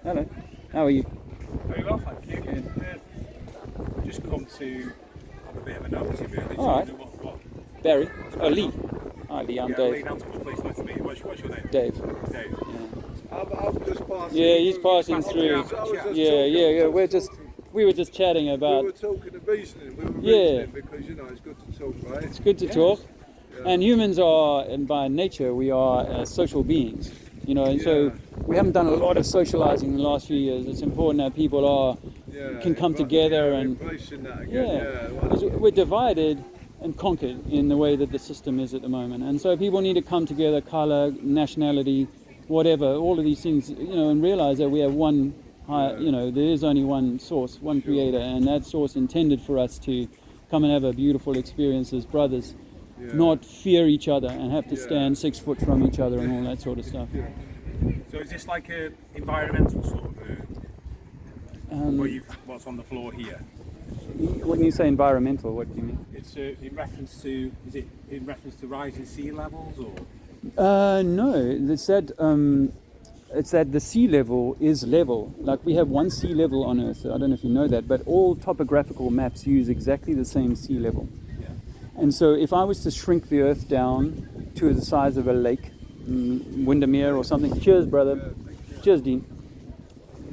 Hello. How are you? Very well, thank you. Good. Just come to have a bit of a nosy, really. All right. What Barry. Oh, Lee. Hi, Lee. I'm Lee Dave. Nanton's place, nice to meet you. What's your name? Dave. Dave. Yeah. I'm just passing. Yeah, he's passing through. We were just chatting about. We were talking of reasoning. We were Yeah. reasoning because it's good to talk, right? It's good to talk. Yeah. And humans are, and by nature, we are social beings. And so we haven't done a lot of socializing in the last few years. It's important that people can come together and embracing that again. Because we're divided and conquered in the way that the system is at the moment. And so people need to come together, color, nationality, whatever, all of these things, and realize that we have one, there is only one source, one creator, and that source intended for us to come and have a beautiful experience as brothers, not fear each other and have to stand 6 foot from each other and all that sort of stuff. So is this like an environmental sort of what's on the floor here? When you say environmental, what do you mean? It's in reference to, is it in reference to rising sea levels or? No, it's that the sea level is level. Like we have one sea level on Earth. I don't know if you know that, but all topographical maps use exactly the same sea level. Yeah. And so if I was to shrink the Earth down to the size of a lake, Windermere or something. Cheers, brother. Cheers, Dean.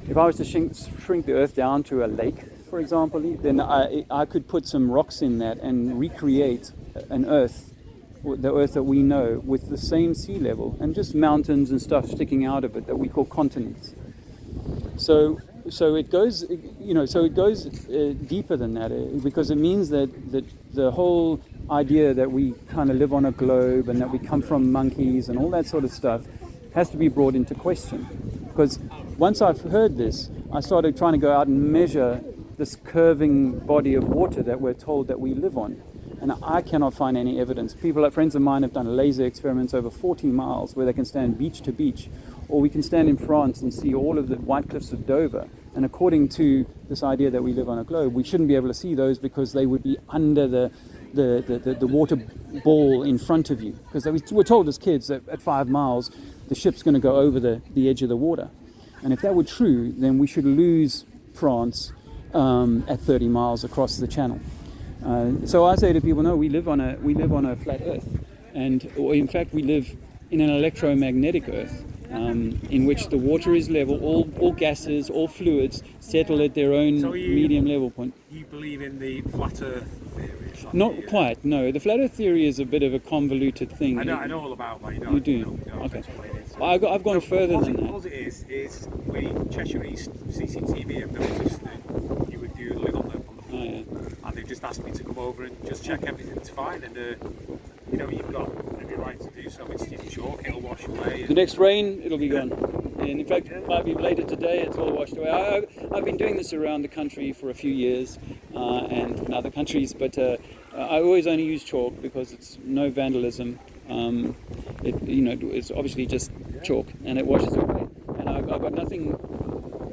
If I was to shrink the Earth down to a lake, for example, then I could put some rocks in that and recreate an Earth, the Earth that we know, with the same sea level and just mountains and stuff sticking out of it that we call continents. So it goes, deeper than that, because it means that the whole idea that we kind of live on a globe and that we come from monkeys and all that sort of stuff has to be brought into question. Because once I've heard this, I started trying to go out and measure this curving body of water that we're told that we live on. And I cannot find any evidence. Friends of mine have done laser experiments over 14 miles where they can stand beach to beach. Or we can stand in France and see all of the White Cliffs of Dover. And according to this idea that we live on a globe, we shouldn't be able to see those because they would be under the water ball in front of you. Because we're told as kids that at 5 miles, the ship's going to go over the edge of the water. And if that were true, then we should lose France at 30 miles across the channel. So I say to people, no, we live on a flat Earth. Or in fact, we live in an electromagnetic Earth. In which the water is level, all gases, all fluids settle at their own medium level point. You believe in the flat Earth theory? Not quite, no. The flat Earth theory is a bit of a convoluted thing. I know all about that. You do? Okay. I've gone further than that. All it is we Cheshire East CCTV have noticed that you were doodling on the floor, and they've just asked me to come over and just check everything's fine, and you've got every right to do so. It's chalk, it'll wash away. The next rain, it'll be gone. And in fact, it might be later today, it's all washed away. I've been doing this around the country for a few years, and in other countries, but I always only use chalk because it's no vandalism. It's obviously just chalk, and it washes away. And I've got nothing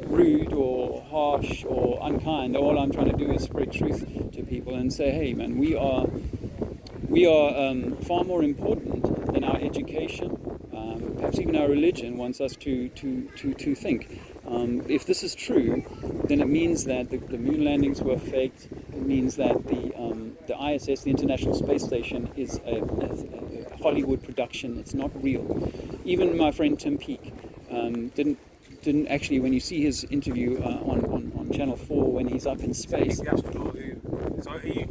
rude or harsh or unkind. All I'm trying to do is spread truth to people and say, hey man, we are far more important than our education, perhaps even our religion wants us to think. If this is true, then it means that the moon landings were faked. It means that the ISS, the International Space Station, is a Hollywood production. It's not real. Even my friend Tim Peake didn't actually, when you see his interview on Channel 4 when he's up in space. So are you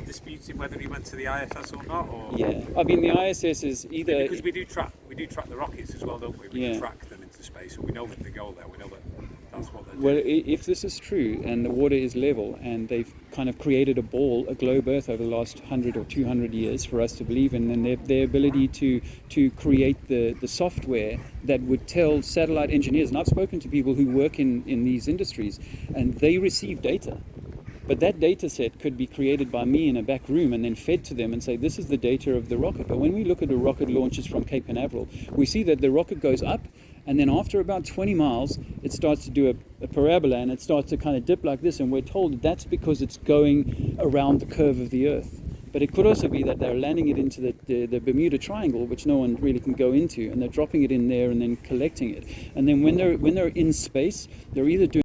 disputing whether he went to the ISS or not? Or? Yeah, I mean the ISS is either... Because we do track the rockets as well, don't we? We can track them into space, so we know that they go there, we know that that's what they're doing. Well, if this is true, and the water is level, and they've kind of created a globe Earth over the last 100 or 200 years for us to believe in, and their ability to create the software that would tell satellite engineers, and I've spoken to people who work in these industries, and they receive data. But that data set could be created by me in a back room and then fed to them and say, this is the data of the rocket. But when we look at a rocket launches from Cape Canaveral, we see that the rocket goes up, and then after about 20 miles, it starts to do a parabola, and it starts to kind of dip like this, and we're told that's because it's going around the curve of the Earth. But it could also be that they're landing it into the Bermuda Triangle, which no one really can go into, and they're dropping it in there and then collecting it. And then when they're in space, they're either doing